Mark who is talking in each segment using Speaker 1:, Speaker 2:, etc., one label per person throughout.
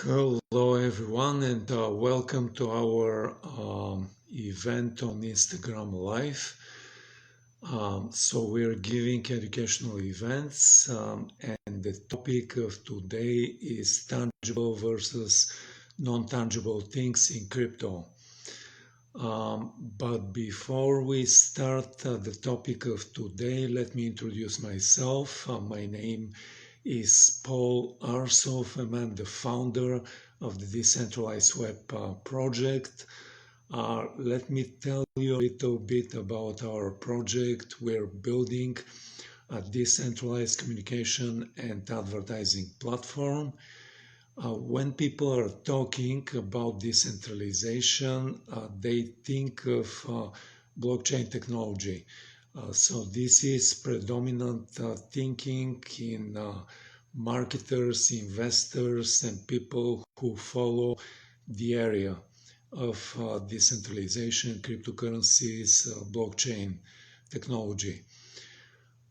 Speaker 1: Hello everyone and welcome to our event on Instagram Live. So we're giving educational events and the topic of today is tangible versus non-tangible things in crypto. But before we start the topic of today, let me introduce myself. My name is Paul Arsoff, and I'm the founder of the Decentralized Web project. Let me tell you a little bit about our project. We're building a decentralized communication and advertising platform. When people are talking about decentralization, they think of blockchain technology. So this is predominant thinking in marketers, investors, and people who follow the area of decentralization, cryptocurrencies, blockchain technology.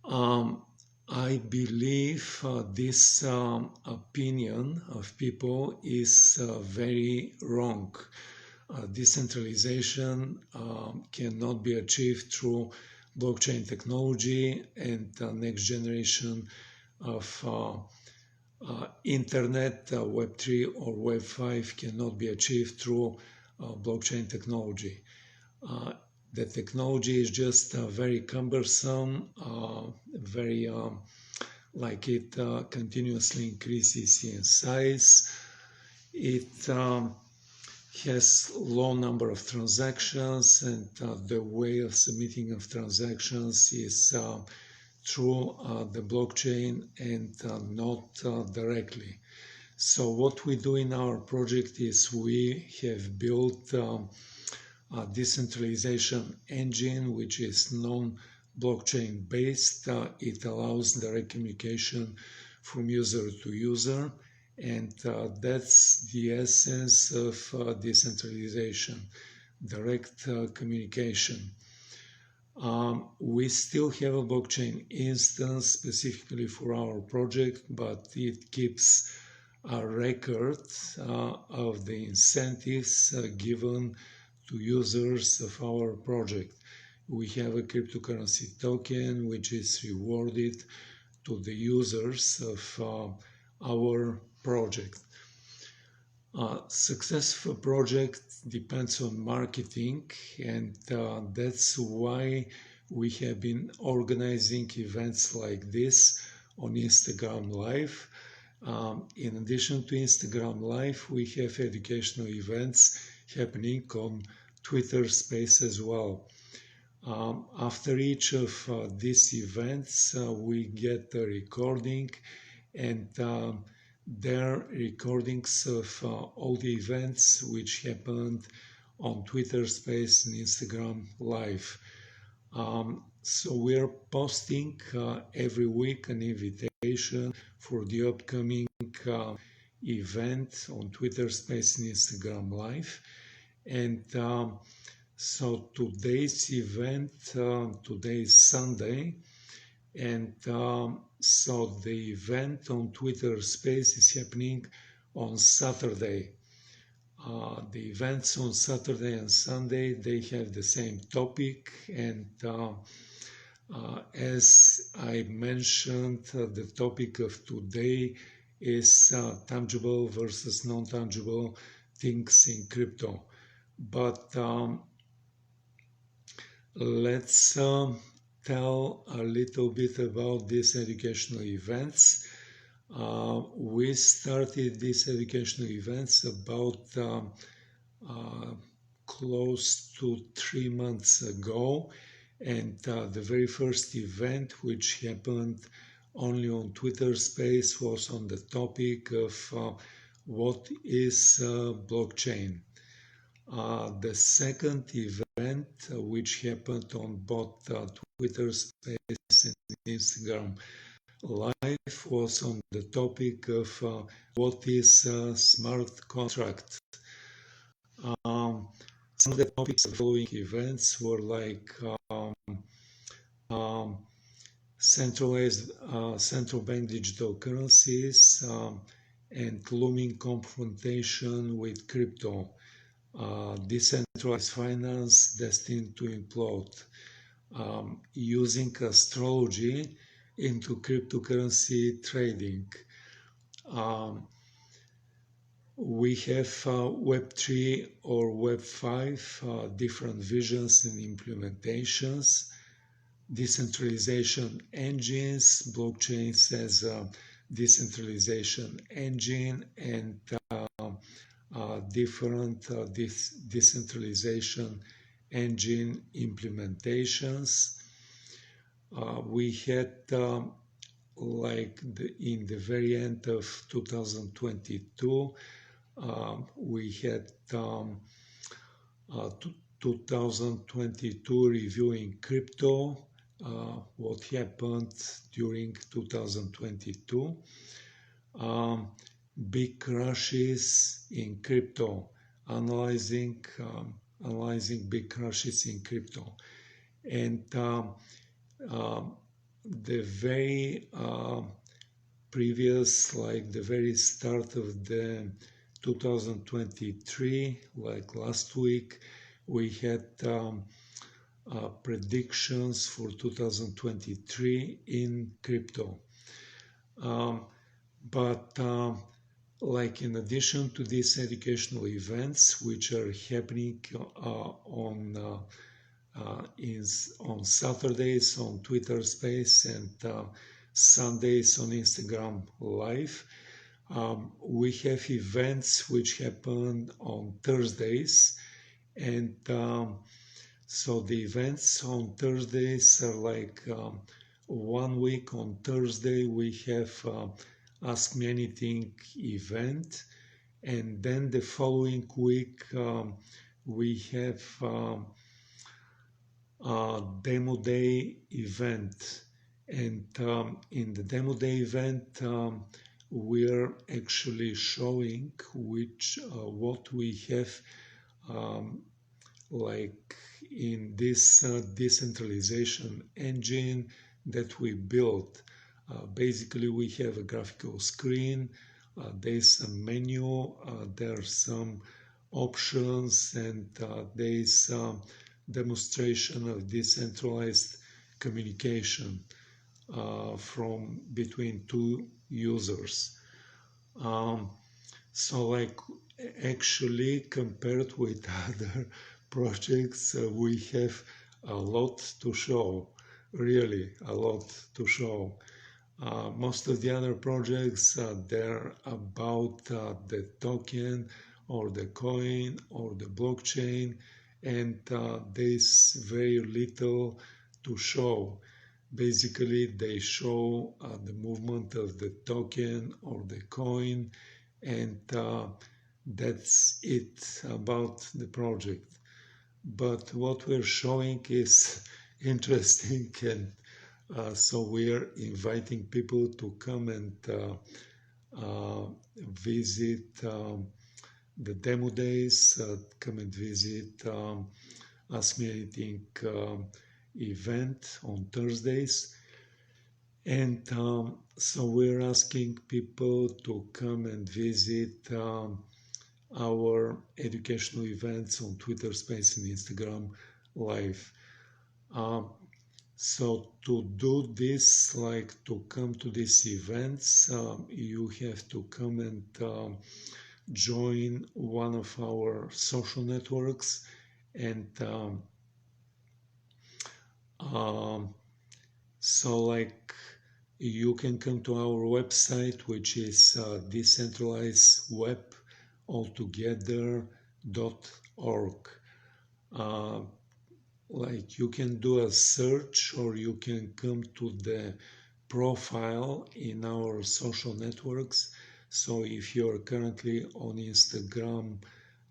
Speaker 1: I believe this opinion of people is very wrong. Decentralization cannot be achieved through blockchain technology, and the next generation of internet, Web3 or Web5 cannot be achieved through blockchain technology. The technology is just very cumbersome, very like it continuously increases in size. It has low number of transactions, and the way of submitting of transactions is through the blockchain and not directly. So what we do in our project is we have built a decentralization engine which is non-blockchain based. It allows direct communication from user to user, and that's the essence of decentralization, direct communication. We still have a blockchain instance specifically for our project, but it keeps a record of the incentives given to users of our project. We have a cryptocurrency token which is rewarded to the users of our project. Success of a project depends on marketing, and that's why we have been organizing events like this on Instagram Live. In addition to Instagram Live, we have educational events happening on Twitter Space as well. After each of these events, we get a recording, and there are recordings of all the events which happened on Twitter Space and Instagram Live. So we are posting every week an invitation for the upcoming event on Twitter Space and Instagram Live. And so today's event, today is Sunday, and so the event on Twitter Space is happening on Saturday. The events on Saturday and Sunday, they have the same topic, and as I mentioned, the topic of today is tangible versus non-tangible things in crypto. But let's tell a little bit about these educational events. We started these educational events about close to 3 months ago, and the very first event, which happened only on Twitter Space, was on the topic of what is blockchain. The second event, which happened on both Twitter Space and Instagram Live, was on the topic of what is a smart contract. Some of the topics of the following events were like centralized central bank digital currencies and looming confrontation with crypto, decentralized finance destined to implode, using astrology into cryptocurrency trading. Um, we have Web3 or Web5, different visions and implementations, decentralization engines, blockchains as a decentralization engine, and different decentralization engine implementations. We had in the very end of 2022, we had 2022 reviewing crypto, what happened during 2022. Big crashes in crypto, analyzing big crashes in crypto, and the very previous, like the very start of the 2023, like last week, we had predictions for 2023 in crypto. But like in addition to these educational events, which are happening on Saturdays on Twitter Space and Sundays on Instagram Live, we have events which happen on Thursdays, and so the events on Thursdays are like 1 week on Thursday we have Ask Me Anything event, and then the following week we have demo day event, and in the demo day event we're actually showing what we have like in this decentralization engine that we built. Basically we have a graphical screen, there's a menu, there are some options, and there's some demonstration of decentralized communication from between two users. So like actually compared with other projects, we have a lot to show, really a lot to show. Most of the other projects, they're about the token or the coin or the blockchain, and there's very little to show. Basically, they show the movement of the token or the coin, and that's it about the project. But what we're showing is interesting, and so we're inviting people to come and visit the demo days, come and visit Ask Me Anything event on Thursdays. And so we're asking people to come and visit our educational events on Twitter Space and Instagram Live. So to do this, like to come to these events, you have to come and join one of our social networks, and so like you can come to our website, which is decentralizedwebaltogether.org. Like you can do a search, or you can come to the profile in our social networks. So if you're currently on Instagram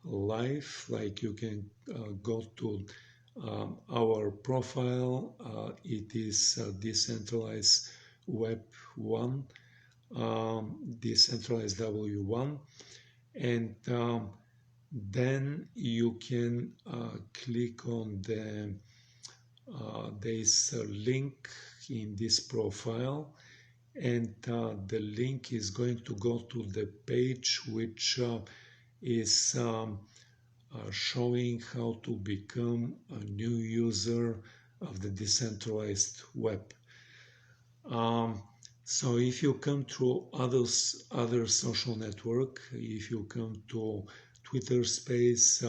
Speaker 1: Live, like you can go to our profile. It is Decentralized Web 1, Decentralized W1, and then you can click on there's a link in this profile, and the link is going to go to the page which is showing how to become a new user of the decentralized web. So if you come to other social network, if you come to Twitter Space,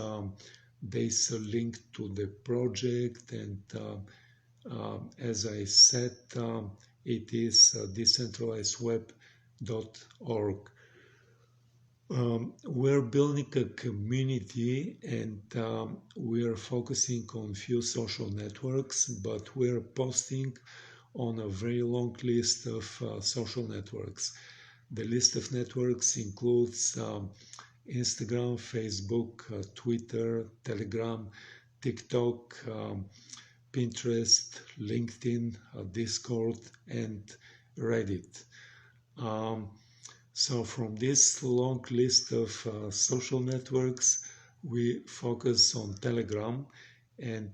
Speaker 1: there's a link to the project, and as I said, it is decentralizedweb.org. We're building a community, and we're focusing on few social networks, but we're posting on a very long list of social networks. The list of networks includes Instagram, Facebook, Twitter, Telegram, TikTok, Pinterest, LinkedIn, Discord, and Reddit. So from this long list of social networks, we focus on Telegram, and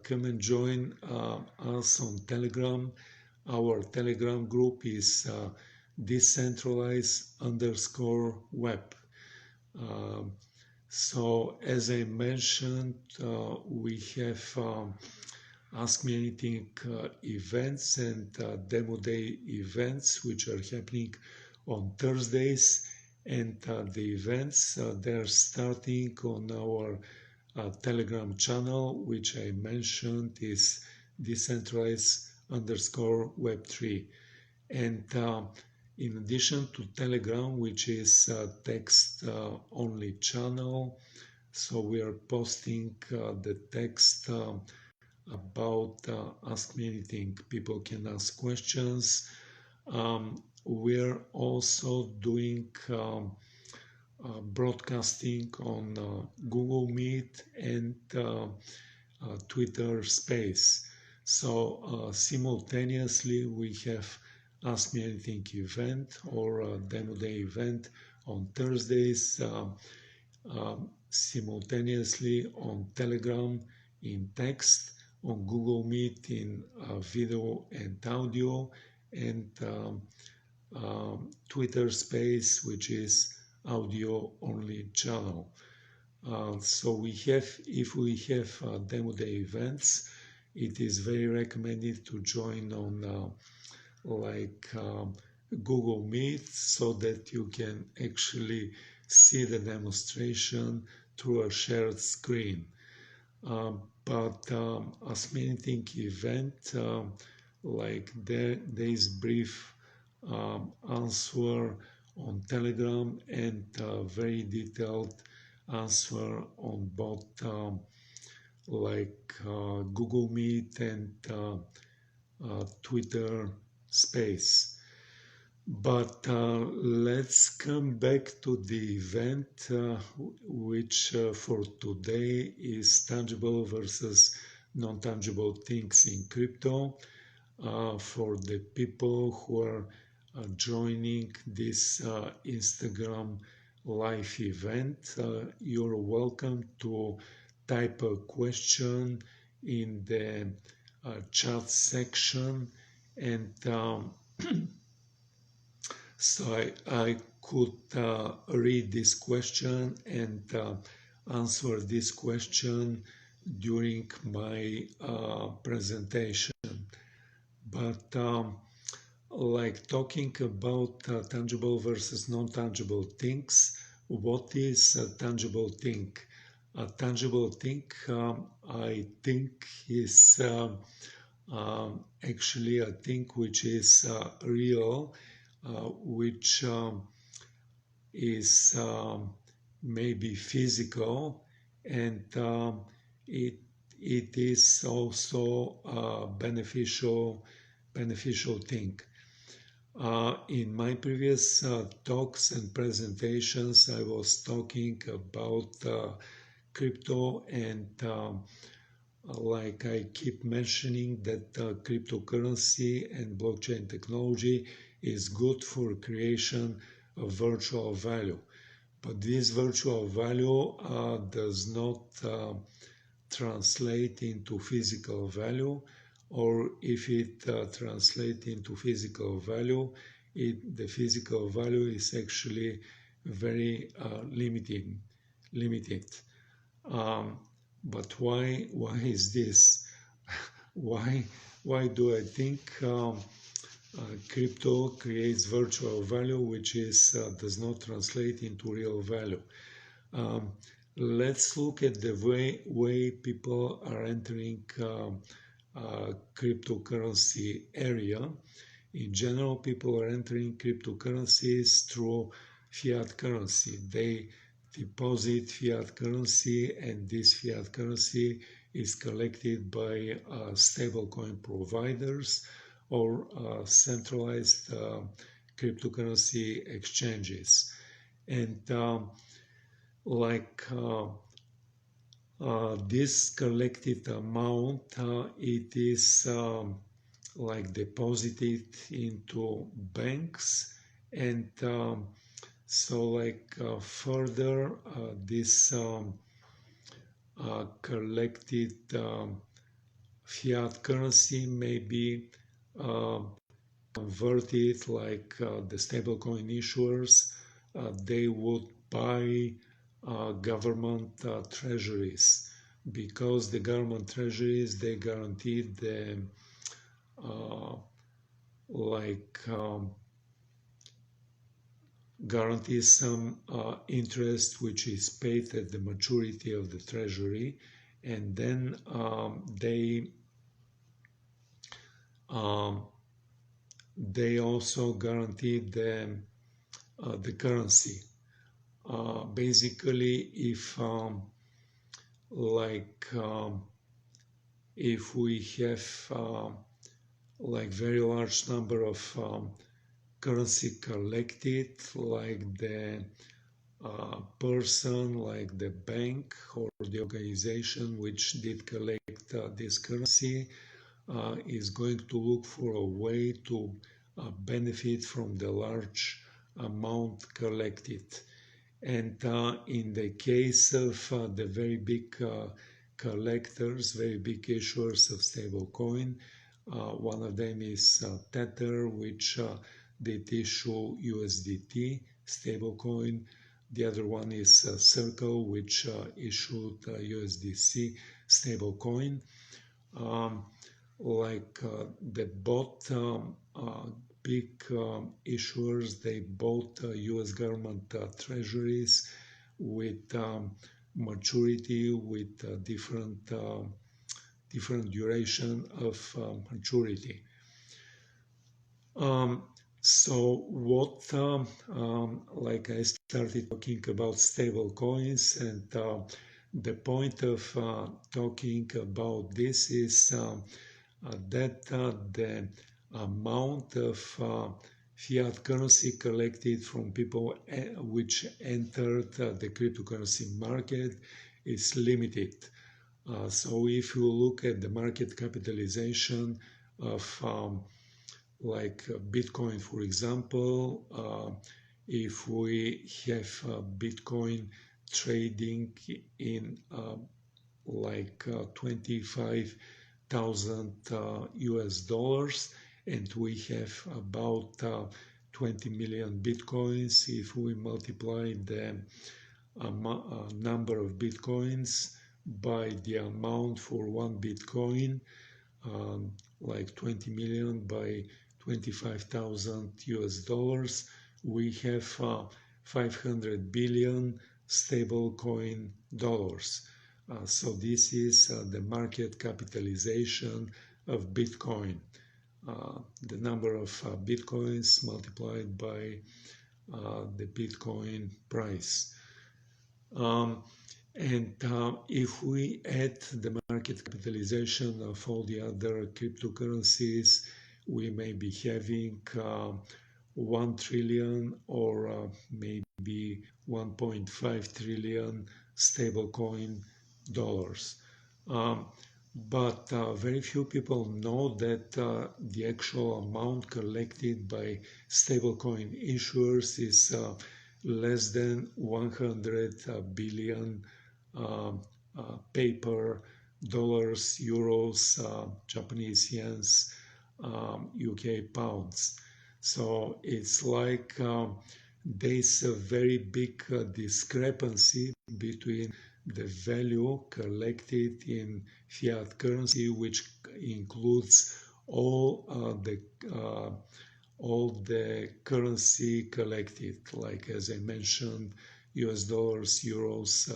Speaker 1: come and join us on Telegram. Our Telegram group is decentralized_web. So as I mentioned, we have Ask Me Anything events and Demo Day events, which are happening on Thursdays, and the events they're starting on our Telegram channel, which I mentioned is decentralized_web3. And in addition to Telegram, which is a text only channel, so we are posting the text about Ask Me Anything. People can ask questions. We're also doing broadcasting on Google Meet and Twitter Space. So simultaneously we have Ask Me Anything event or a Demo Day event on Thursdays, simultaneously on Telegram in text, on Google Meet in video and audio, and Twitter Space, which is audio only channel. So we have, if we have Demo Day events, it is very recommended to join on Google Meet, so that you can actually see the demonstration through a shared screen. But Ask Me Anything event, there is brief answer on Telegram and very detailed answer on both Google Meet and Twitter Space. But let's come back to the event, which for today is tangible versus non-tangible things in crypto. For the people who are joining this Instagram live event, you're welcome to type a question in the chat section, and so I could read this question and answer this question during my presentation. But talking about tangible versus non-tangible things, what is a tangible thing? A tangible thing, I think, is actually a thing which is real, which is maybe physical, and it is also a beneficial thing. In my previous talks and presentations, I was talking about crypto, and I keep mentioning that cryptocurrency and blockchain technology is good for creation of virtual value. But this virtual value does not translate into physical value, or if it translates into physical value, the physical value is actually very limited. But why is this? why do I think crypto creates virtual value which does not translate into real value? Let's look at the way people are entering cryptocurrency area. In general, people are entering cryptocurrencies through fiat currency. They deposit fiat currency, and this fiat currency is collected by stablecoin providers or centralized cryptocurrency exchanges. And this collected amount, it is deposited into banks, and further this collected fiat currency may be converted the stablecoin issuers. They would buy government treasuries, because the government treasuries, they guaranteed the guarantee some interest which is paid at the maturity of the treasury, and then they also guarantee the currency. Basically, if we have very large number of currency collected, the person, the bank or the organization which did collect this currency is going to look for a way to benefit from the large amount collected. And in the case of the very big collectors, very big issuers of stablecoin, one of them is Tether, which did issue USDT stablecoin. The other one is Circle, which issued USDC stablecoin. They bought big issuers, they bought US government treasuries with maturity, with different duration of maturity. So what, I started talking about stable coins, and the point of talking about this is that the amount of fiat currency collected from people which entered the cryptocurrency market is limited. So if you look at the market capitalization of Bitcoin, for example, if we have Bitcoin trading in 25,000 US dollars, and we have about 20 million Bitcoins. If we multiply the number of Bitcoins by the amount for one Bitcoin, 20 million by 25,000 US dollars, we have 500 billion stable coin dollars. So this is the market capitalization of Bitcoin. The number of Bitcoins multiplied by the Bitcoin price. And if we add the market capitalization of all the other cryptocurrencies, we may be having 1 trillion or maybe 1.5 trillion stablecoin dollars. But very few people know that the actual amount collected by stablecoin issuers is less than 100 billion paper, dollars, euros, Japanese yens, UK pounds. So it's like there's a very big discrepancy between the value collected in fiat currency, which includes all uh, all the currency collected, like as I mentioned, US dollars, euros,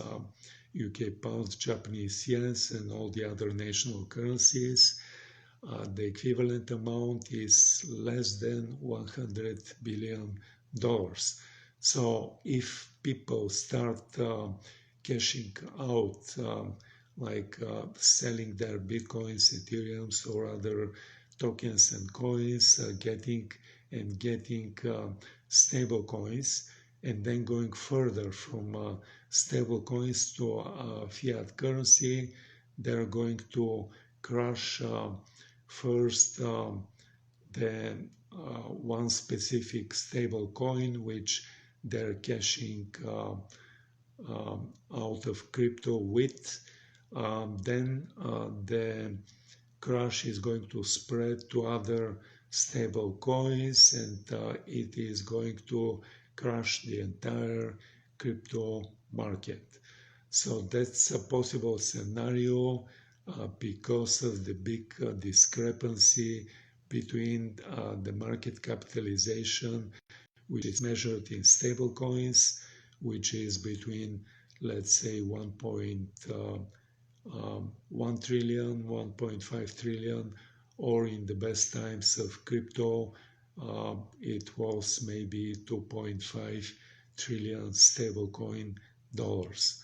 Speaker 1: UK pounds, Japanese yens, and all the other national currencies. The equivalent amount is less than $100 billion. So if people start cashing out, like selling their bitcoins, ethereums, or other tokens and coins, getting stable coins, and then going further from stable coins to fiat currency, they're going to crush first the one specific stable coin which they're cashing out of crypto with. Then the crash is going to spread to other stable coins, and it is going to crash the entire crypto market. So that's a possible scenario because of the big discrepancy between the market capitalization, which is measured in stable coins, which is between, let's say, 1 trillion, 1.5 trillion, or in the best times of crypto, it was maybe 2.5 trillion stablecoin dollars.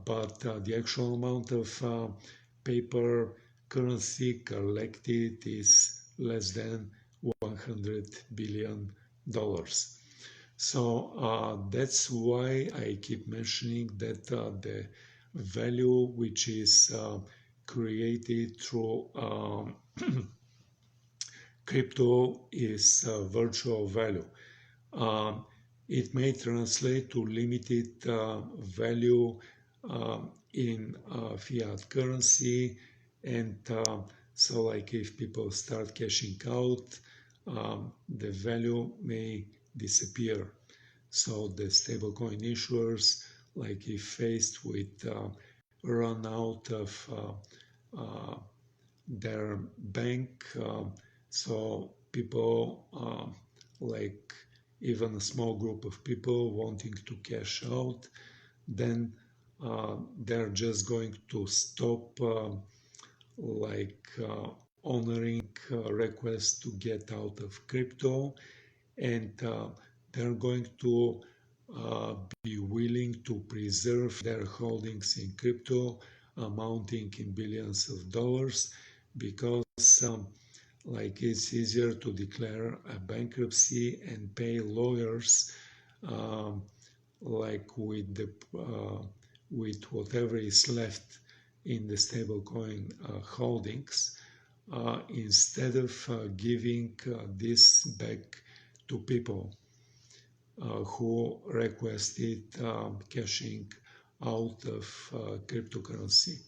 Speaker 1: But the actual amount of paper currency collected is less than $100 billion. So that's why I keep mentioning that the value which is created through crypto is virtual value. Um, it may translate to limited value in fiat currency, and so like if people start cashing out, the value may disappear. So the stablecoin issuers, like if faced with run out of their bank, so people like even a small group of people wanting to cash out, then they're just going to stop like honoring requests to get out of crypto, and they're going to be willing to preserve their holdings in crypto amounting in billions of dollars, because like it's easier to declare a bankruptcy and pay lawyers um, like with whatever is left in the stablecoin holdings, instead of giving this back to people who requested cashing out of cryptocurrency.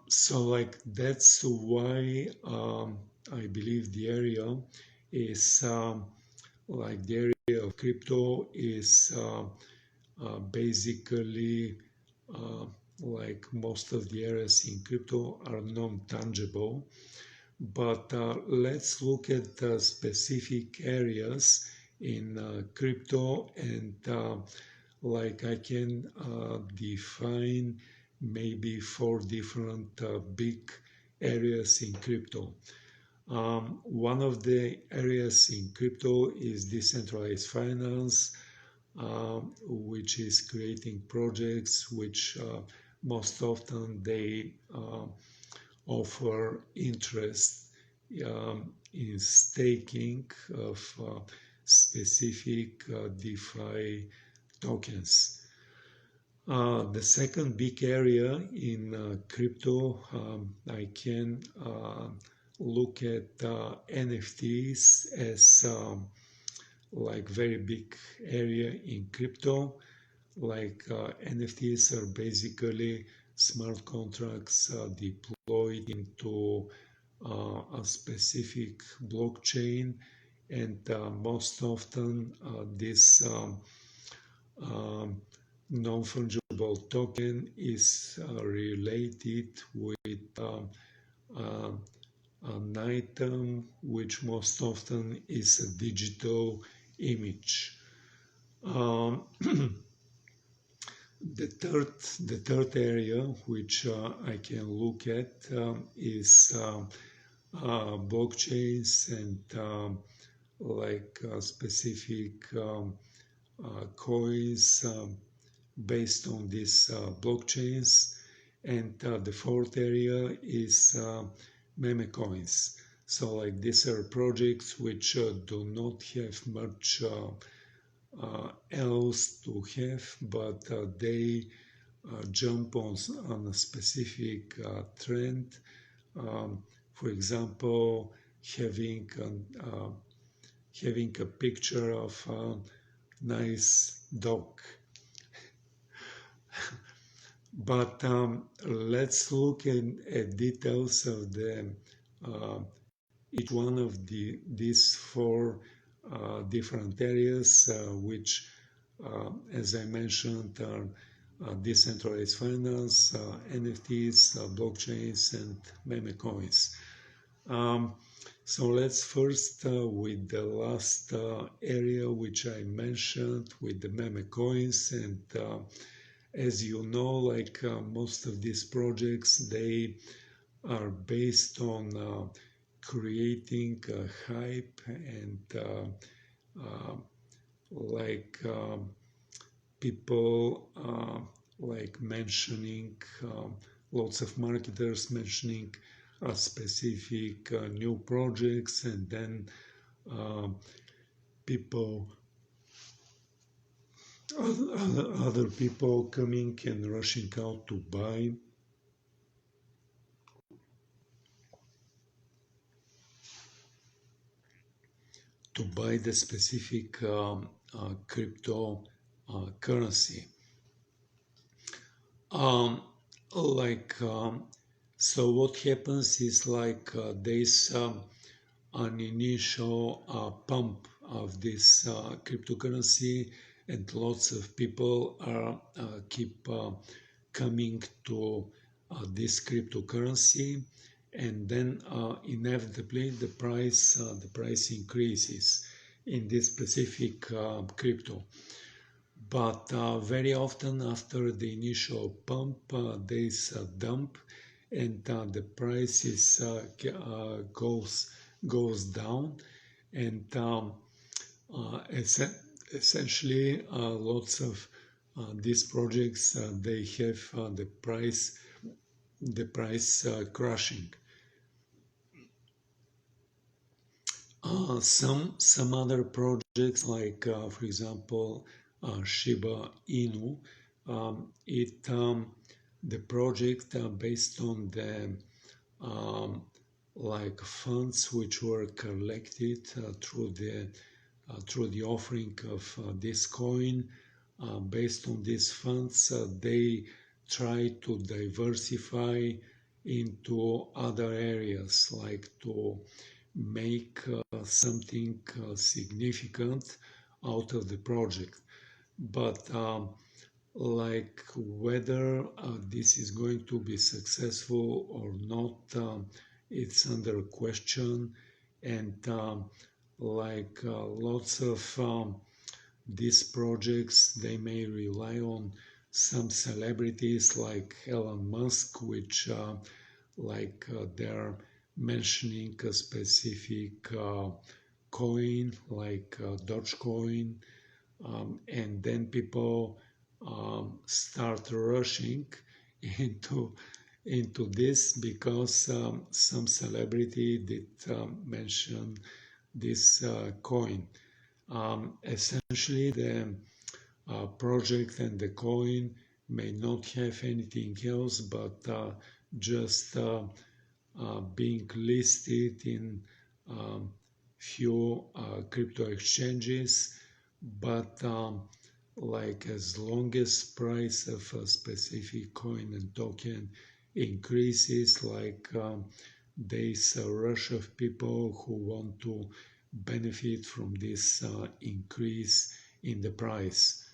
Speaker 1: So like that's why I believe the area is like the area of crypto is basically like most of the areas in crypto are non-tangible. But let's look at the specific areas in crypto, and like I can define maybe 4 different big areas in crypto. One of the areas in crypto is decentralized finance, which is creating projects which most often they offer interest in staking of specific DeFi tokens. The second big area in crypto, I can look at NFTs as like very big area in crypto. Like NFTs are basically smart contracts deployed into a specific blockchain, and most often this non-fungible token is related with uh, an item which most often is a digital image. Um, the third area which I can look at is blockchains and like specific coins based on these blockchains. And the fourth area is meme coins. So like these are projects which do not have much else to have, but they jump on a specific trend. For example, having having a picture of a nice dog. But let's look at details of each one of these four different areas, which, as I mentioned, are decentralized finance, NFTs, blockchains, and meme coins. So let's first with the last area which I mentioned with the meme coins. And as you know, like most of these projects, they are based on creating a hype and like people like mentioning lots of marketers mentioning specific new projects, and then people other people coming and rushing out to buy the specific crypto currency. So what happens is like there's an initial pump of this cryptocurrency, and lots of people are keep coming to this cryptocurrency, and then inevitably the price increases in this specific crypto. But very often after the initial pump, there is a dump, and the price goes down, and essentially lots of these projects they have the price crashing. Some other projects like for example Shiba Inu, the project based on the like funds which were collected through the offering of this coin. Based on these funds, they try to diversify into other areas, like to make something significant out of the project. But like whether this is going to be successful or not, it's under question. And like lots of these projects, they may rely on some celebrities like Elon Musk, which like they're mentioning a specific coin like Dogecoin, and then people start rushing into this because some celebrity did mention this coin. Essentially, the project and the coin may not have anything else but just being listed in few crypto exchanges, but like as long as price of a specific coin and token increases, like there is a rush of people who want to benefit from this increase in the price.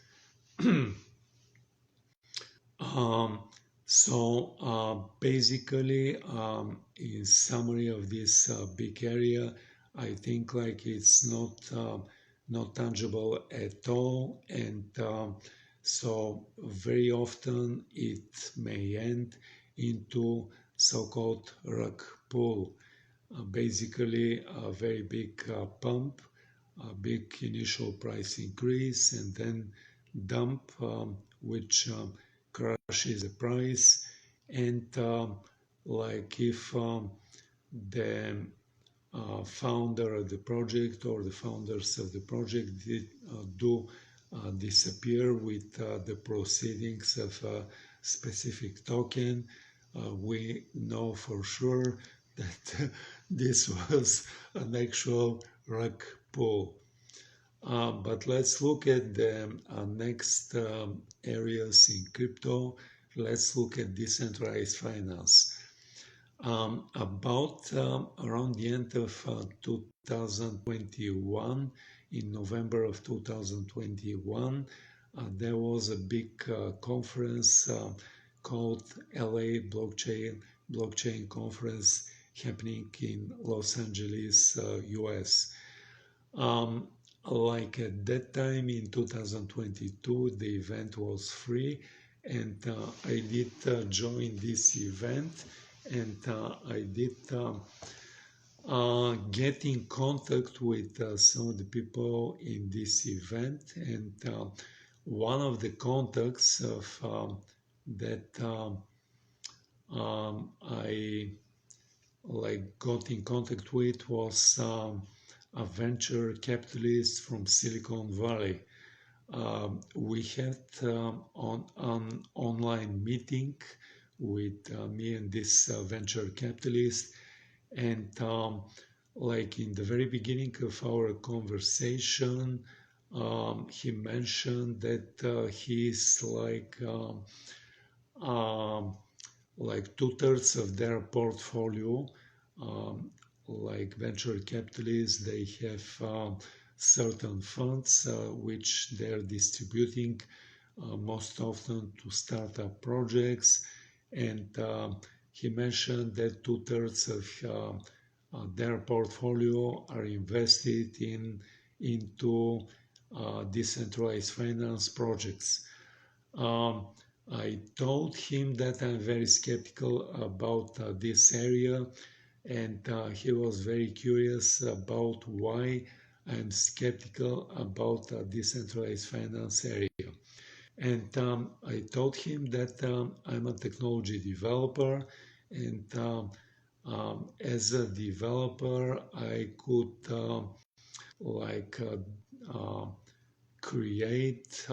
Speaker 1: Um, basically, in summary of this big area, I think like it's not tangible at all, and so very often it may end into so-called rug pull. Basically, a very big pump, a big initial price increase, and then dump, which crushes the price. And like if the founder of the project or the founders of the project do disappear with the proceedings of a specific token, we know for sure that this was an actual rug pull. But let's look at the next areas in crypto. Let's look at decentralized finance. About around the end of 2021, in November of 2021, there was a big conference called LA Blockchain Conference happening in Los Angeles, US. Like at that time in 2022, the event was free, and I did join this event, and I did get in contact with some of the people in this event, and one of the contacts of that I like got in contact with was a venture capitalist from Silicon Valley. We had an online meeting with me and this venture capitalist, and like in the very beginning of our conversation, he mentioned that he's like 2/3 of their portfolio, like venture capitalists, they have certain funds which they're distributing most often to startup projects, and he mentioned that 2/3 of their portfolio are invested into decentralized finance projects. I told him that I'm very skeptical about this area, and he was very curious about why I'm skeptical about decentralized finance area. And I told him that I'm a technology developer, and as a developer, I could like create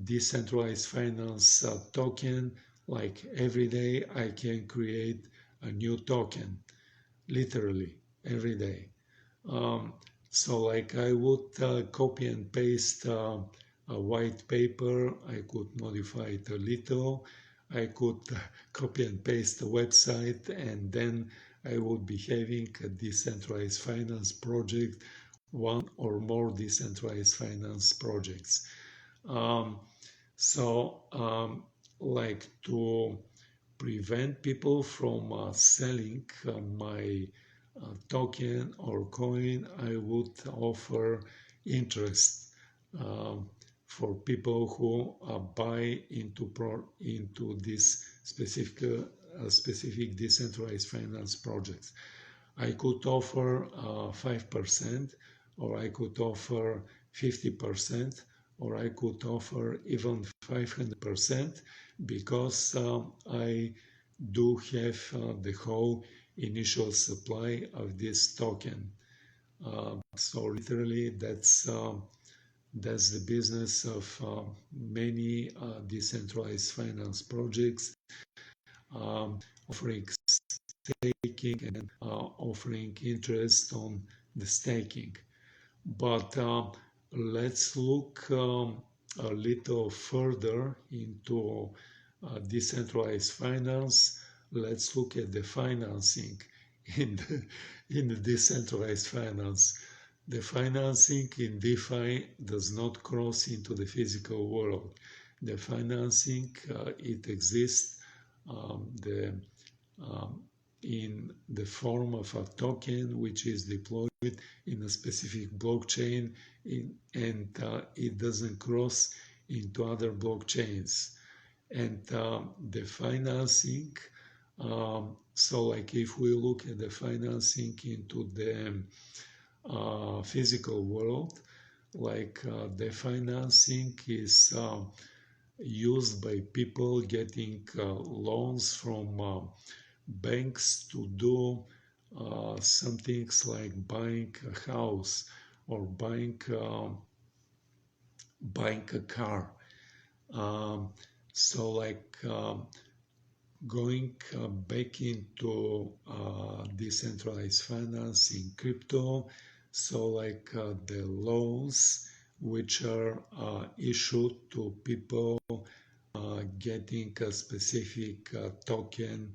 Speaker 1: decentralized finance token. Like every day, I can create a new token, literally every day. So like I would copy and paste a white paper, I could modify it a little, I could copy and paste a website, and then I would be having a decentralized finance project, one or more decentralized finance projects. Like to prevent people from selling my token or coin, I would offer interest for people who buy into this specific decentralized finance projects. I could offer 5%, or I could offer 50%, or I could offer even 500%, because I do have the whole initial supply of this token. So literally, that's the business of many decentralized finance projects, offering staking and offering interest on the staking. But let's look a little further into decentralized finance. let's look at the financing in the decentralized finance. The financing in DeFi does not cross into the physical world. The financing, it exists in the form of a token which is deployed in a specific blockchain, and it doesn't cross into other blockchains. And the financing, so like if we look at the financing into the physical world, like the financing is used by people getting loans from banks to do some things like buying a house or buying a car. So like going back into decentralized finance in crypto, so like the loans which are issued to people getting a specific token,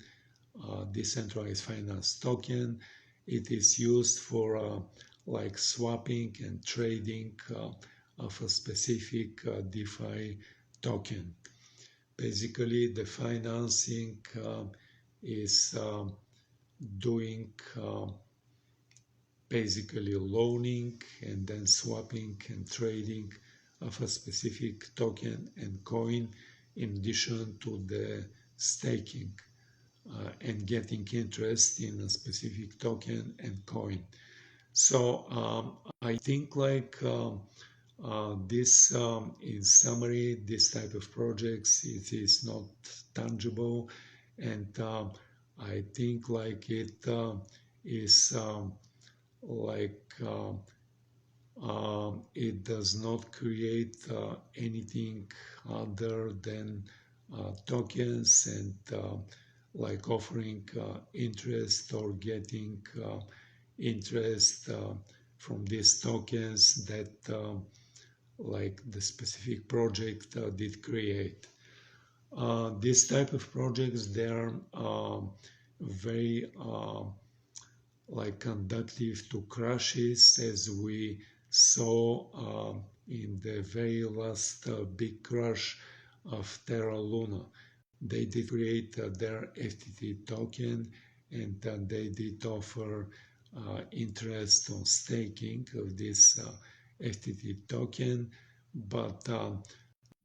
Speaker 1: decentralized finance token. It is used for like swapping and trading of a specific DeFi token. Basically, the financing is doing basically loaning and then swapping and trading of a specific token and coin, in addition to the staking and getting interest in a specific token and coin. So I think like this, in summary, this type of projects, it is not tangible, and I think like it is like it does not create anything other than tokens and like offering interest or getting interest from these tokens that like the specific project did create. This type of projects, they are very like conductive to crashes, as we saw in the very last big crash of Terra Luna. They did create their FTT token, and they did offer interest on staking of this FTT token, but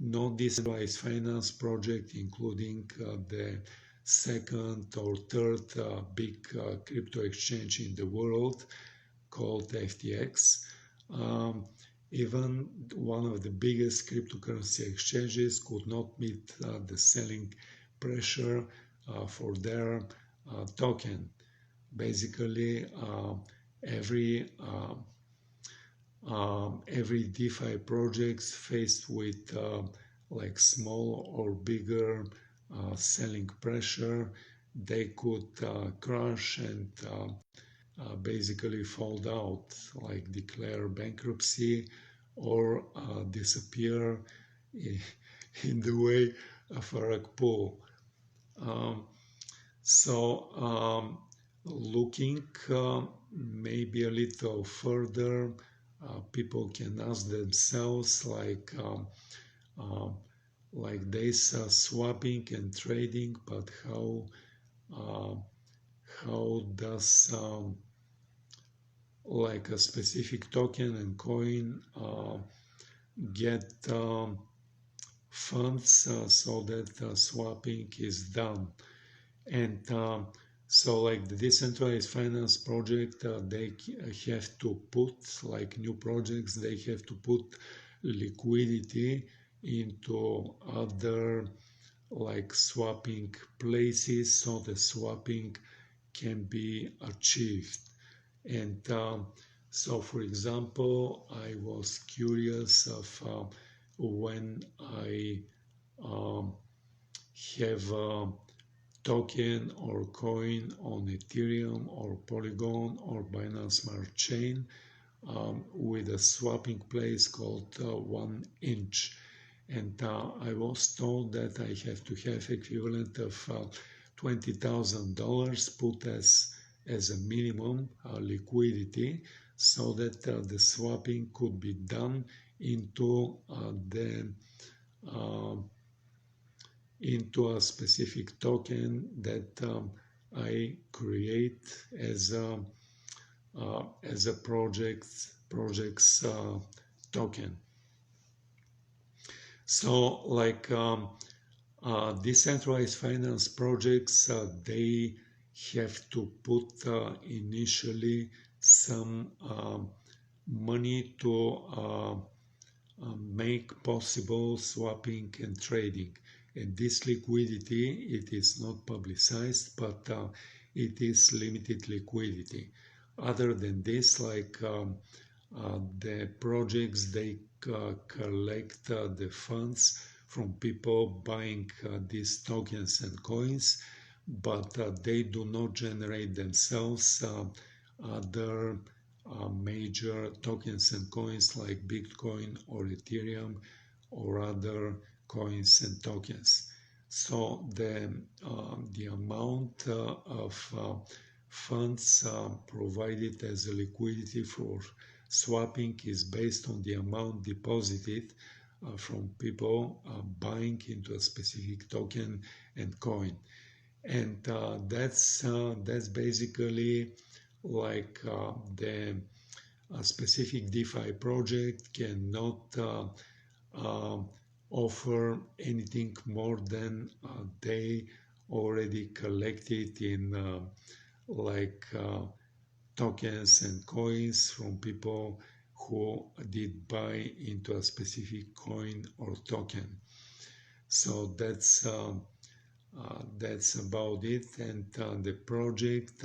Speaker 1: no decentralized finance project, including the second or third big crypto exchange in the world called FTX. Even one of the biggest cryptocurrency exchanges could not meet the selling pressure for their token. Basically, every DeFi projects faced with like small or bigger selling pressure, they could crash and basically fall out, like declare bankruptcy or disappear in the way of a rug pull. Looking maybe a little further, people can ask themselves like this swapping and trading, but how does like a specific token and coin get funds so that swapping is done? And so like the decentralized finance project, they have to put, like new projects, they have to put liquidity into other like swapping places so the swapping can be achieved. And so for example, I was curious of when I have a token or coin on Ethereum or Polygon or Binance Smart Chain with a swapping place called 1 inch. And I was told that I have to have equivalent of $20,000 put as a minimum liquidity, so that the swapping could be done into uh, into a specific token that I create as a project's token. So, like decentralized finance projects, they have to put initially some money to make possible swapping and trading. And this liquidity, it is not publicized, but it is limited liquidity. Other than this, like the projects, they collect the funds from people buying these tokens and coins, but they do not generate themselves other major tokens and coins like Bitcoin or Ethereum or other coins and tokens. So the amount of funds provided as a liquidity for swapping is based on the amount deposited from people buying into a specific token and coin. And that's basically like the specific DeFi project cannot offer anything more than they already collected in like tokens and coins from people who did buy into a specific coin or token. So that's about it. And the project,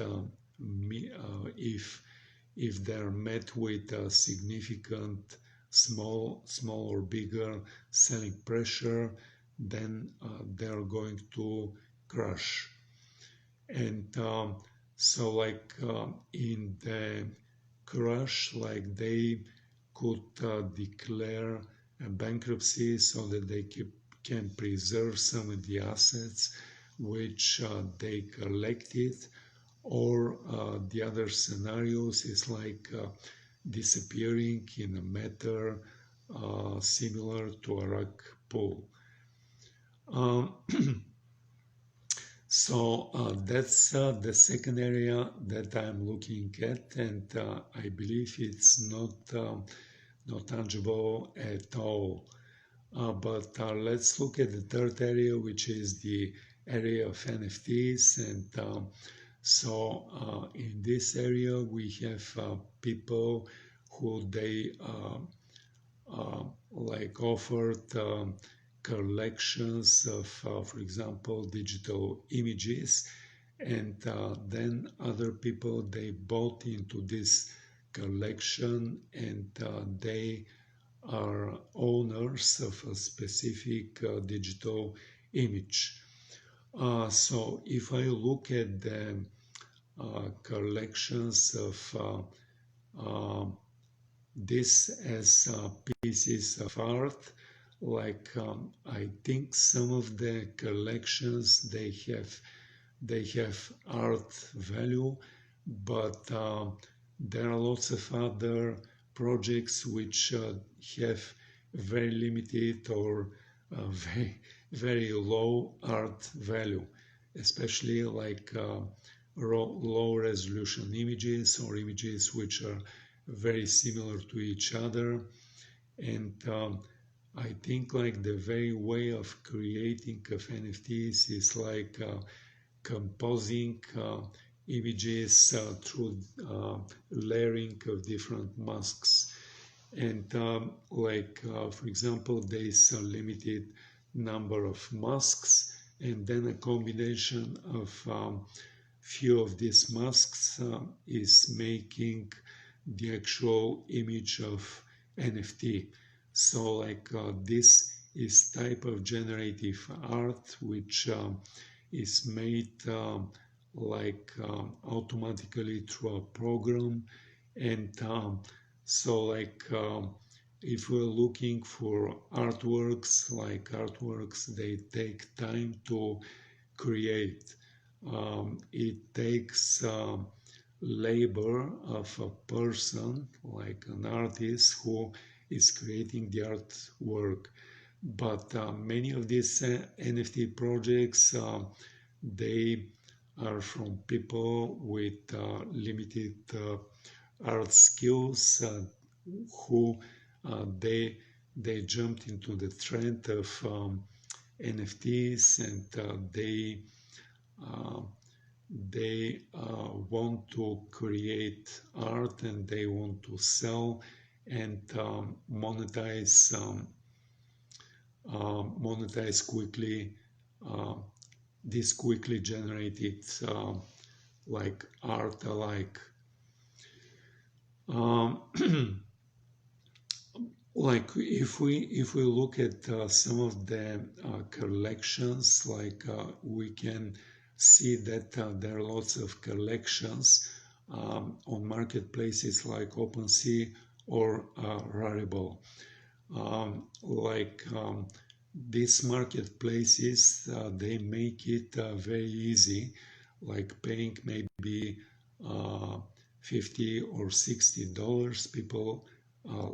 Speaker 1: if they're met with a significant small or bigger selling pressure, then they're going to crash. And so like in the crash, like they could declare a bankruptcy so that they can preserve some of the assets which they collected, or the other scenarios is like disappearing in a matter similar to a rug pull. So that's the second area that I'm looking at, and I believe it's not tangible at all. But let's look at the third area, which is the area of NFTs. And so in this area, we have people who they like offered collections of, for example, digital images, and then other people, they bought into this collection, and they are owners of a specific digital image. So if I look at the collections of this as pieces of art, like I think some of the collections, they have art value, but there are lots of other projects which have very limited or very low art value, especially like low resolution images or images which are very similar to each other. And I think like the very way of creating of NFTs is like composing images through layering of different masks. And like for example, there is a limited number of masks, and then a combination of few of these masks is making the actual image of NFT. So like this is type of generative art which is made like automatically through a program. And so like if we're looking for artworks, like artworks, they take time to create. it takes labor of a person, like an artist who is creating the artwork. But many of these NFT projects, they are from people with limited art skills who they jumped into the trend of NFTs, and uh, they want to create art, and they want to sell and monetize quickly uh, this quickly generated like art alike. Um, like if we look at some of the collections, like we can see that there are lots of collections on marketplaces like OpenSea or Rarible. Like these marketplaces, they make it very easy, like paying maybe uh, 50 or $60. People uh,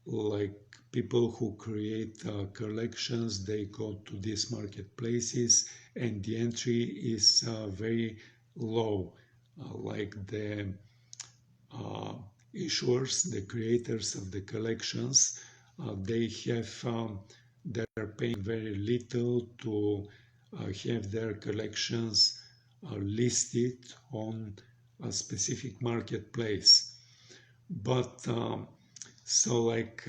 Speaker 1: like people who create collections, they go to these marketplaces, and the entry is very low. Like the uh, issuers, the creators of the collections, they have they're paying very little to have their collections listed on a specific marketplace. But so like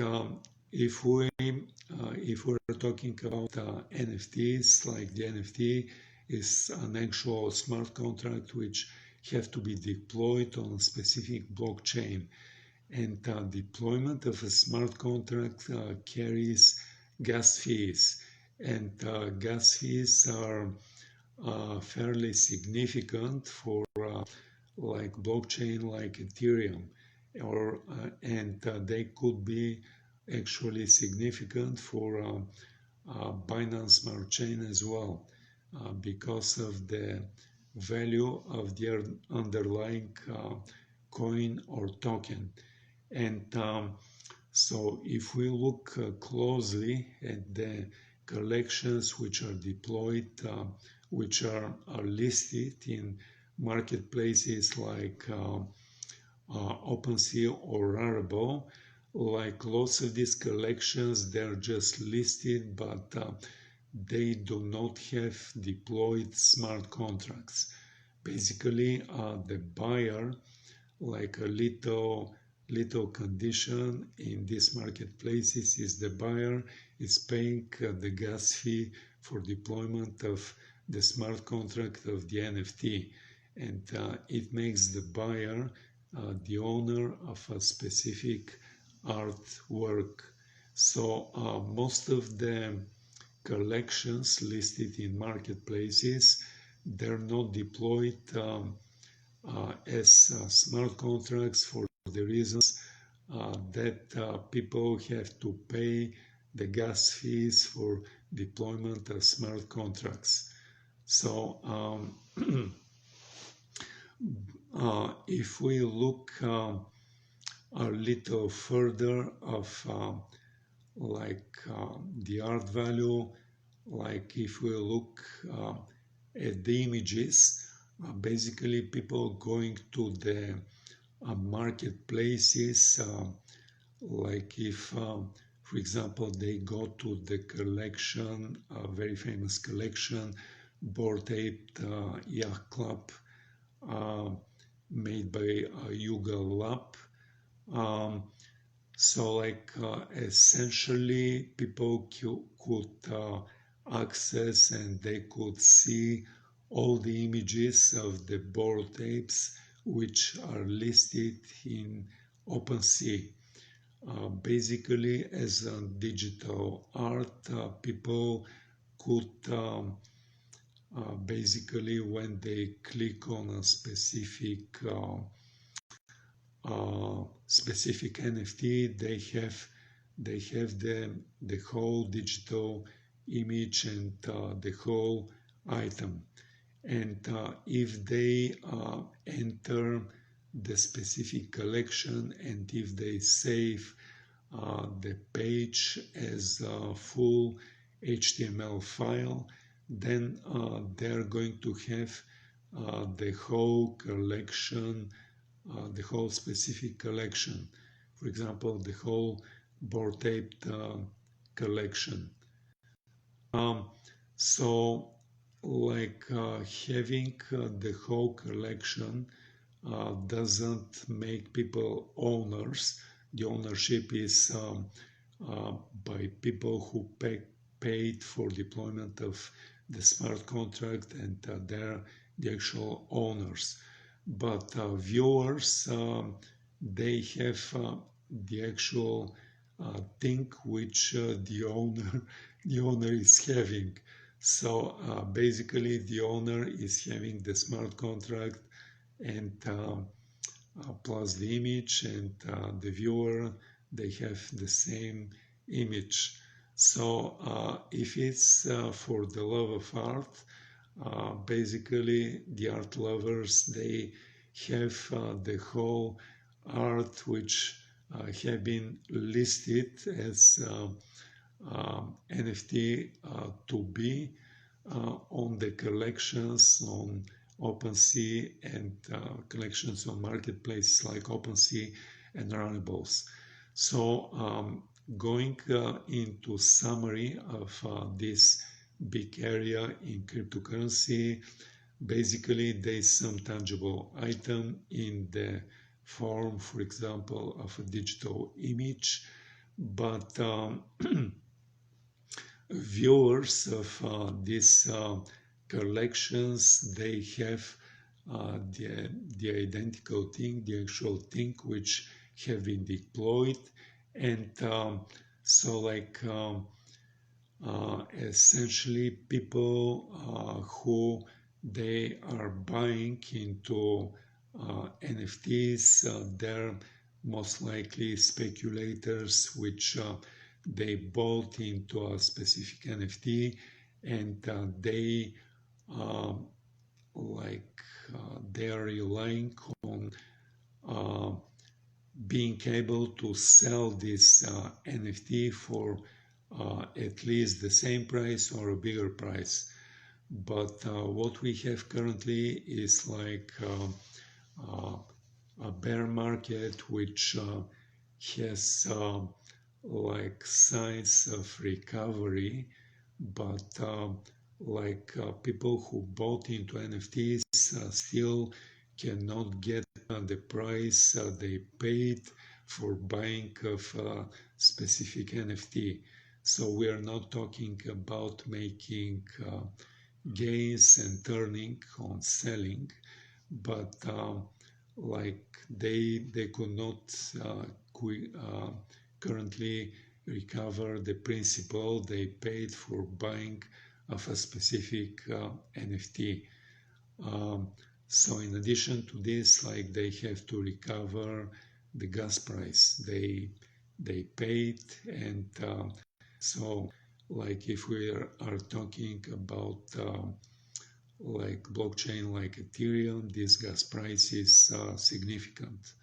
Speaker 1: if we're talking about NFTs, like the NFT is an actual smart contract which have to be deployed on a specific blockchain, and deployment of a smart contract carries gas fees, and gas fees are fairly significant for like blockchain like Ethereum, or and they could be actually significant for Binance Smart Chain as well, because of the value of their underlying coin or token. And so if we look closely at the collections which are deployed, which are listed in marketplaces like OpenSea or Rarible, like lots of these collections, they're just listed, but they do not have deployed smart contracts. Basically, the buyer, like a little condition in these marketplaces, is the buyer is paying the gas fee for deployment of the smart contract of the NFT, and it makes the buyer the owner of a specific artwork. So most of the collections listed in marketplaces, they're not deployed as smart contracts for the reasons that people have to pay the gas fees for deployment of smart contracts. So if we look a little further of the art value, like if we look at the images, basically people going to the marketplaces, like if for example they go to the collection, a very famous collection, Bored Ape Yacht Club, made by Yuga Lab. So like essentially people could access, and they could see all the images of the bored apes which are listed in OpenSea. Basically, as a digital art, people could basically, when they click on a specific NFT, they have the whole digital image and the whole item. And if they enter the specific collection and if they save the page as a full HTML file, then they're going to have the whole collection, the whole specific collection. For example, the whole board taped collection. So like having the whole collection doesn't make people owners. The ownership is by people who paid for deployment of the smart contract, and they're the actual owners. But viewers, they have the actual thing which the owner is having. So basically, the owner is having the smart contract and plus the image, and the viewer, they have the same image. So if it's for the love of art, basically the art lovers, they have the whole art which have been listed as NFT to be on the collections on OpenSea and collections on marketplaces like OpenSea and Runables. So going into summary of this big area in cryptocurrency, basically there is some tangible item in the form, for example, of a digital image, but viewers of these collections, they have the identical thing, the actual thing which have been deployed, and so like essentially people who they are buying into NFTs, they're most likely speculators which they bought into a specific NFT, and they they are relying on being able to sell this NFT for at least the same price or a bigger price. But what we have currently is like a bear market which has like signs of recovery, but people who bought into NFTs still cannot get the price they paid for buying of a specific NFT. So we are not talking about making gains and turning on selling, but like they could not currently recover the principal they paid for buying of a specific NFT. So in addition to this, like they have to recover the gas price they paid, and so like if we are talking about like blockchain like Ethereum, this gas price is significant.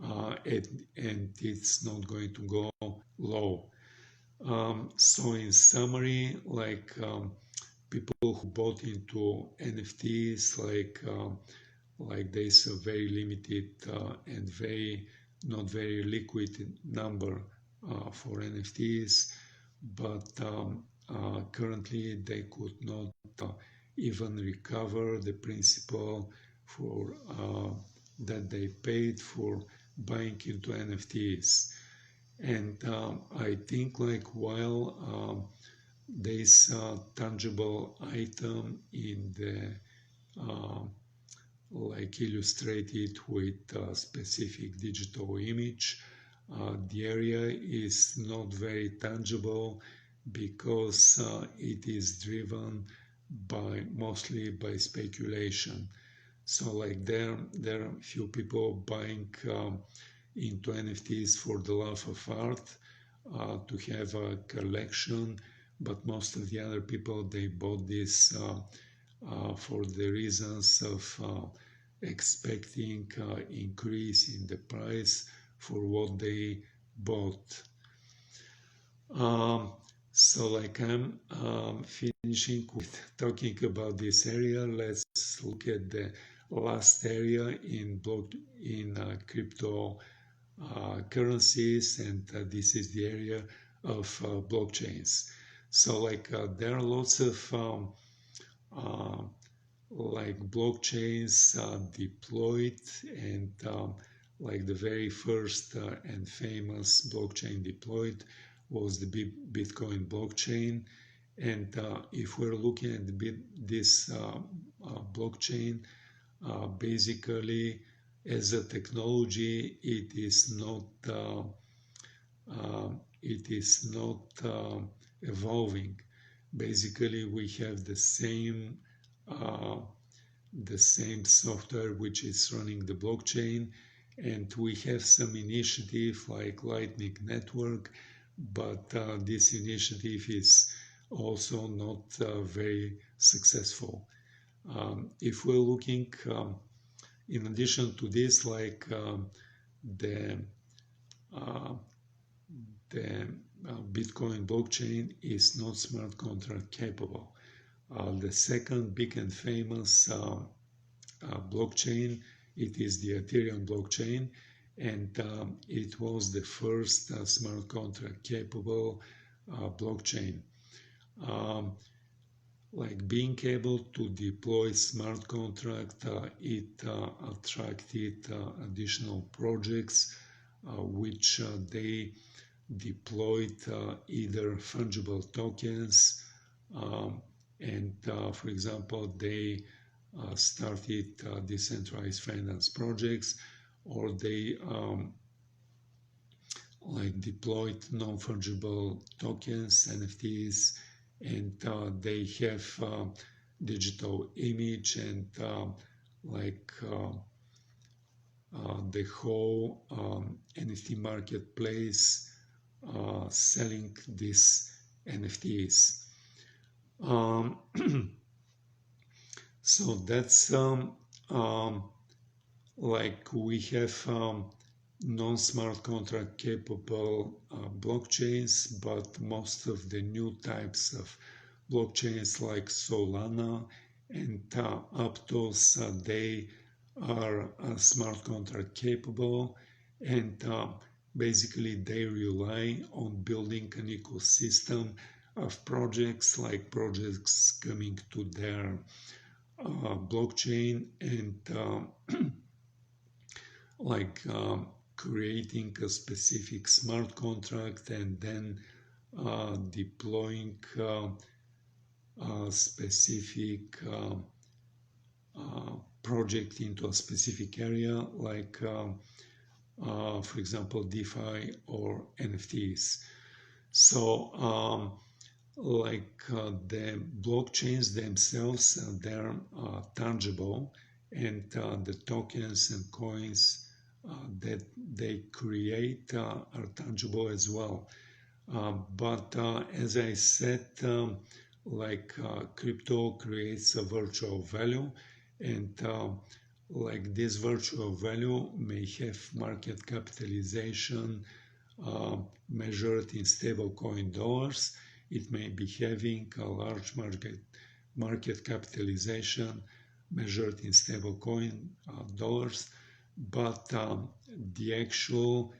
Speaker 1: And it's not going to go low. So in summary, like people who bought into NFTs, like there's a very limited and not very liquid number for NFTs, but currently they could not even recover the principal for that they paid for buying into NFTs. And I think like while there's a tangible item in the like illustrated with a specific digital image, the area is not very tangible because it is driven mostly by speculation. So like there are few people buying into NFTs for the love of art, to have a collection but most of the other people, they bought this for the reasons of expecting increase in the price for what they bought. So like I'm finishing with talking about this area, let's look at the last area in crypto currencies, and this is the area of blockchains. So like there are lots of like blockchains deployed, and like the very first and famous blockchain deployed was the Bitcoin blockchain. And if we're looking at this blockchain, basically as a technology, it is not evolving. Basically, we have the same software which is running the blockchain, and we have some initiative like Lightning Network, but this initiative is also not very successful. If we're looking, in addition to this, like the Bitcoin blockchain is not smart contract capable. The second big and famous blockchain, it is the Ethereum blockchain, and it was the first smart contract capable blockchain. Like being able to deploy smart contract, it attracted additional projects which they deployed either fungible tokens, and for example, they started decentralized finance projects, or they like deployed non-fungible tokens, NFTs, and they have digital image, and like the whole NFT marketplace selling these NFTs. So that's like we have non-smart contract capable blockchains, but most of the new types of blockchains like Solana and Aptos, they are smart contract capable, and basically they rely on building an ecosystem of projects, like projects coming to their blockchain, and like creating a specific smart contract, and then deploying a specific project into a specific area, like for example DeFi or NFTs. So like the blockchains themselves, they're tangible, and the tokens and coins that they create are tangible as well. But as I said, like crypto creates a virtual value, and like this virtual value may have market capitalization measured in stablecoin dollars. It may be having a large market capitalization measured in stablecoin dollars, but the actual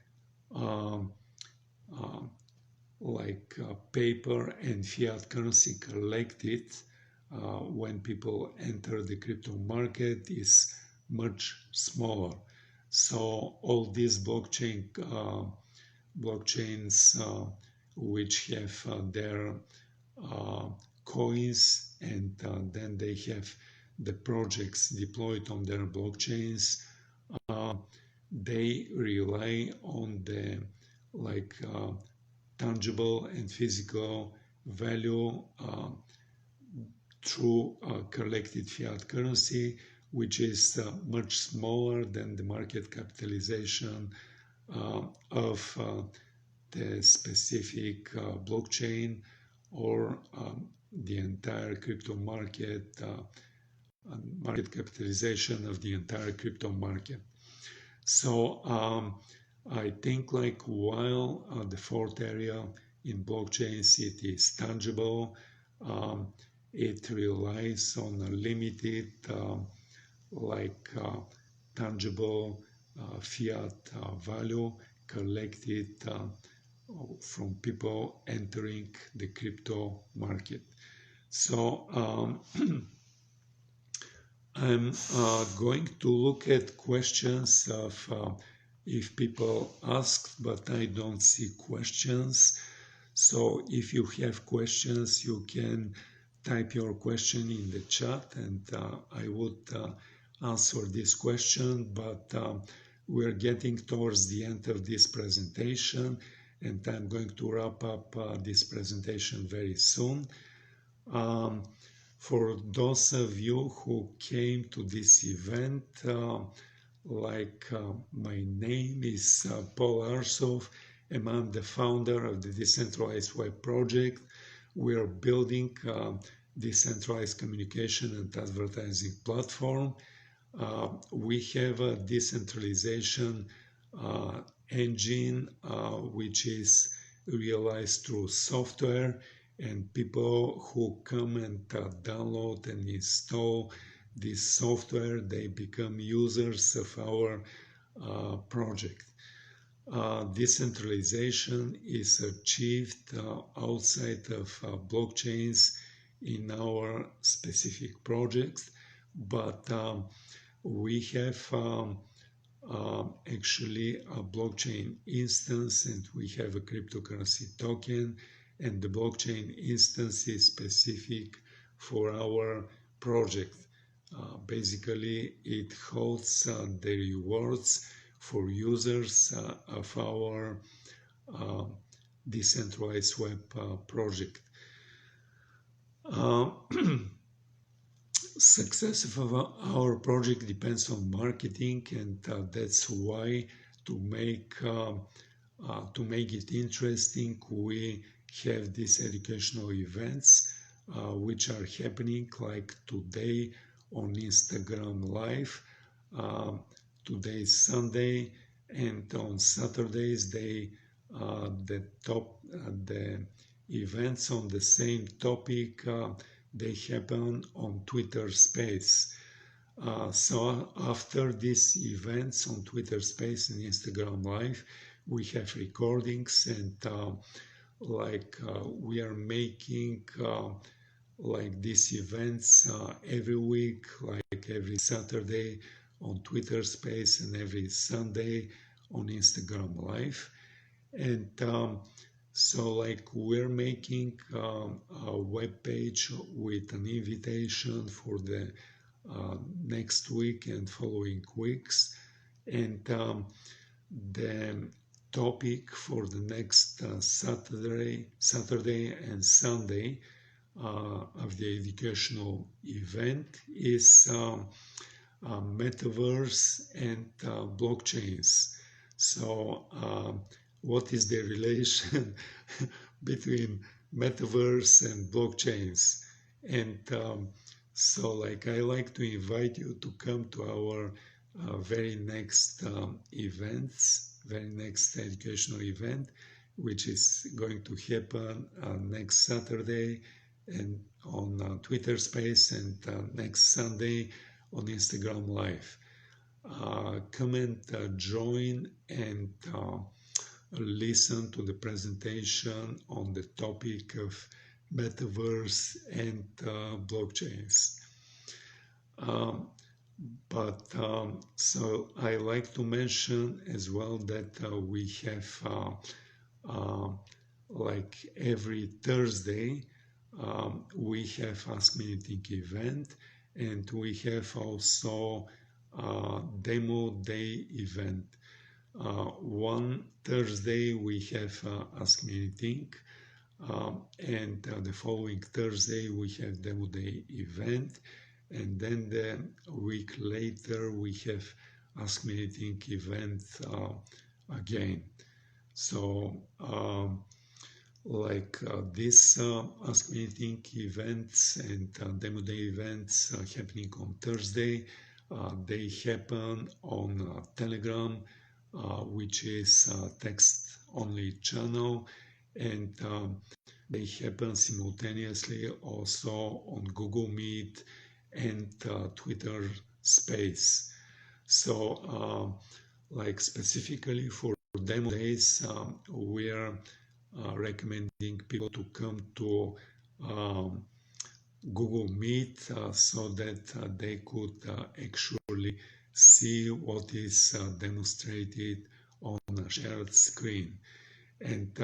Speaker 1: like paper and fiat currency collected when people enter the crypto market is much smaller. So all these blockchains which have their coins, and then they have the projects deployed on their blockchains, they rely on the like tangible and physical value through collected fiat currency, which is much smaller than the market capitalization of the specific blockchain or the entire crypto market, market capitalization of the entire crypto market. So I think like while the fourth area in blockchains, it is tangible, it relies on a limited tangible fiat value collected from people entering the crypto market. So I'm going to look at questions of if people asked, but I don't see questions. So if you have questions, you can type your question in the chat, and I would answer this question. But we're getting towards the end of this presentation, and I'm going to wrap up this presentation very soon. For those of you who came to this event, my name is Paul Arsov, and I'm the founder of the Decentralized Web project. We are building a decentralized communication and advertising platform. We have a decentralization engine which is realized through software, and people who come and download and install this software, they become users of our project. Decentralization is achieved outside of blockchains in our specific projects, but we have actually a blockchain instance, and we have a cryptocurrency token, and the blockchain instance is specific for our project. Basically, it holds the rewards for users of our decentralized web project. Success of our project depends on marketing, and that's why to make it interesting, we have these educational events which are happening like today on Instagram Live. Today is Sunday, and on Saturdays the events on the same topic they happen on Twitter Space. So after these events on Twitter Space and Instagram Live, we have recordings, and we are making these events every week, like every Saturday on Twitter Space and every Sunday on Instagram Live. And so we're making a web page with an invitation for the next week and following weeks, and the topic for the next Saturday and Sunday of the educational event is metaverse and blockchains. So what is the relation between metaverse and blockchains? And so I like to invite you to come to our very next next educational event, which is going to happen next Saturday and on Twitter Space, and next Sunday on Instagram Live. Come and join and listen to the presentation on the topic of metaverse and blockchains. So I like to mention as well that we have every Thursday we have Ask Me Anything event, and we have also demo day event. One Thursday we have Ask Me Anything, and the following Thursday we have demo day event, and then the week later we have Ask Me Anything event again. So like this Ask Me Anything events and demo day events happening on Thursday. They happen on Telegram, which is a text-only channel, and they happen simultaneously also on Google Meet and Twitter Space. So, like specifically for demo days, we're recommending people to come to Google Meet so that they could actually see what is demonstrated on a shared screen. And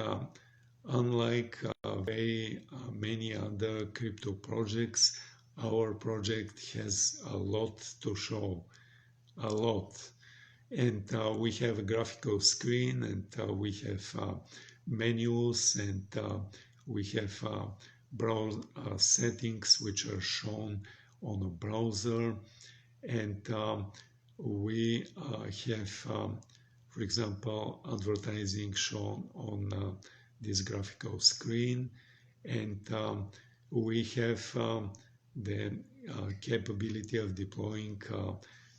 Speaker 1: unlike very many other crypto projects, our project has a lot to show, a lot. And we have a graphical screen, and we have menus, and we have browse settings which are shown on a browser, and we have, for example, advertising shown on this graphical screen, and we have the capability of deploying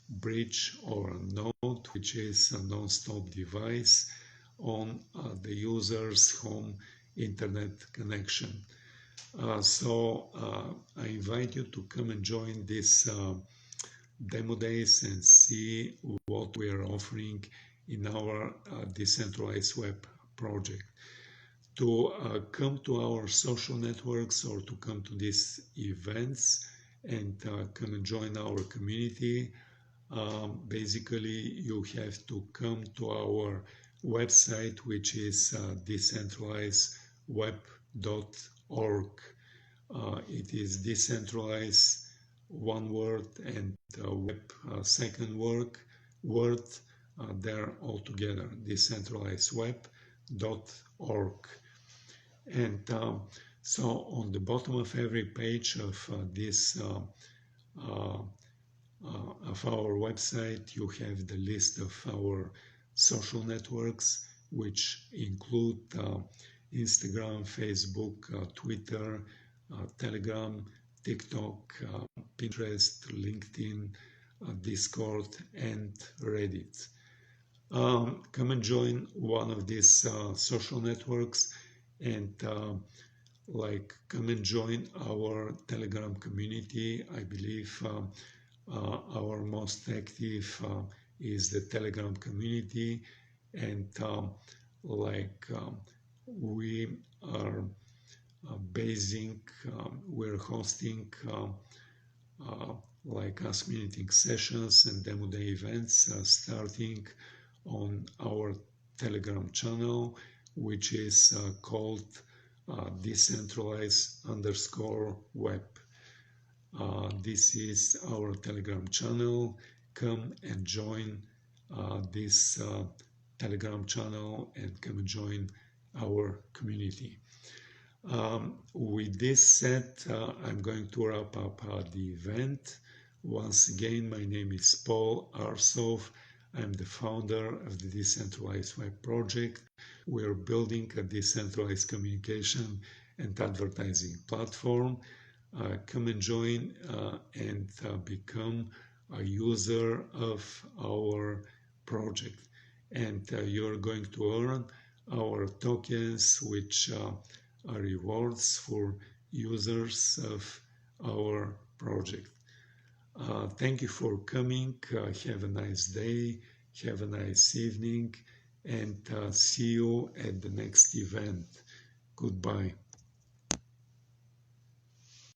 Speaker 1: bridge or a node, which is a non-stop device on the user's home internet connection. So I invite you to come and join this demo days and see what we are offering in our decentralized web project. To come to our social networks or to come to these events and come and join our community, basically you have to come to our website, which is decentralizedweb.org. It is decentralized, one word, and web, second word, they're all together, decentralizedweb.org. And so on the bottom of every page of this of our website, you have the list of our social networks, which include Instagram, Facebook, Twitter, Telegram, TikTok, Pinterest, LinkedIn, Discord, and Reddit. Come and join one of these social networks, and come and join our Telegram community. I believe our most active is the Telegram community, and we are we're hosting Ask Me Anything sessions and demo day events starting on our Telegram channel, which is called decentralized_web. This is our Telegram channel. Come and join this Telegram channel and come and join our community. With this said, I'm going to wrap up the event. Once again, my name is Paul Arsov. I'm the founder of the Decentralized Web Project. We're building a decentralized communication and advertising platform. Come and join and become a user of our project. And you're going to earn our tokens, which are rewards for users of our project. Thank you for coming. Have a nice day. Have a nice evening. And see you at the next event. Goodbye.